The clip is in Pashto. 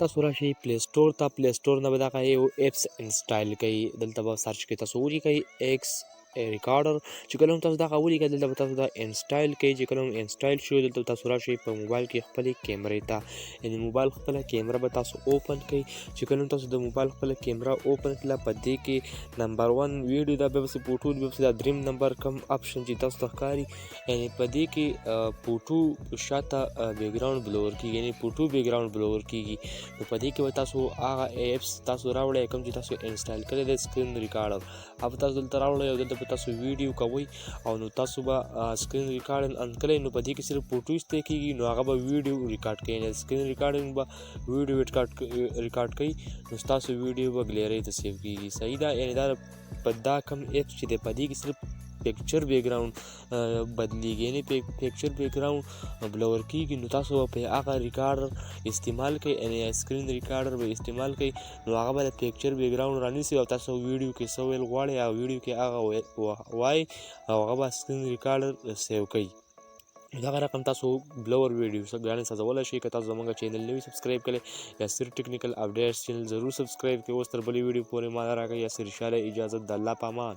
تاسو راشئ پلی سټور ته. پلی سټور نه به دغه یو ایپس انسټایل کوئ. دلته به سرچ کې تاسو ولیکئ ایکس ریکارډر. چې کله هم تاسو دغه ولیکئ دلته به تاسو دا انسټایل کوئ. چې کله هم انسټایل شو دلته تاسو راشئ په موبایل کې خپلې کیمرې ته، یعنې موبایل خپله کیمره به تاسو اوپن کوئ. چې کله هم تاسو د موبایل خپله کیمره اوپن کړله په دې کې نمبر 1 ویډیو دا بیا پسې فوټو بیا پسې دا دریم نمبر کم آپشن چې تاسو ته ښکاري، یعنې په دې کې فوټو شاته بیکګراوند بلور کېږي، یعنې فوټو بیکګراوند بلور کېږي. نو په دې کې به تاسو هغه ایپس تاسو راوړئ کوم چې تاسو انسټایل کړی دی سکرین ریکارډر، هغه تاسو دلته راوړئ او دلته به تاسو ویډیو کوئ او نو تاسو به سکرین ریکارډینګ ان کړئ. نو په دې کې صرف فوټو ایستی کېږي، نو هغه به ویډیو ریکارډ کوي، یعنې سکرین ریکارډینګ به ویډیو ریکارډ کوي، نو ستاسو ویډیو به ګلیرۍ ته سیو کېږي. صحیح ده، یعنې دا کم ایپس چې دی په دې کې صرف پکچر بیکګراوند بدلیږي، یعنې پکچر بیکګراوند بلور کېږي. نو تاسو به په هغه ریکارډر استعمال کوئ، یعنې سکرین ریکارډر به استعمال کوئ، نو هغه به د پکچر بیکګراوند رانیسي او تاسو ویډیو کې څه ویل غواړئ او ویډیو کې هغه وایي او هغه به سکرین ریکارډر سیو کوي. دغه رقم تاسو بلور ویډیو ګانې سازولی شئ. که تاسو زموږ چینل نه وي سبسکرایب کړی، یاسر ټیکنیکل اپډیټس چینل ضرور سبسکرایب کړئ. اوس تر بلې ویډیو پورې ما راکړئ یاسر شاله اجازت، د الله په امان.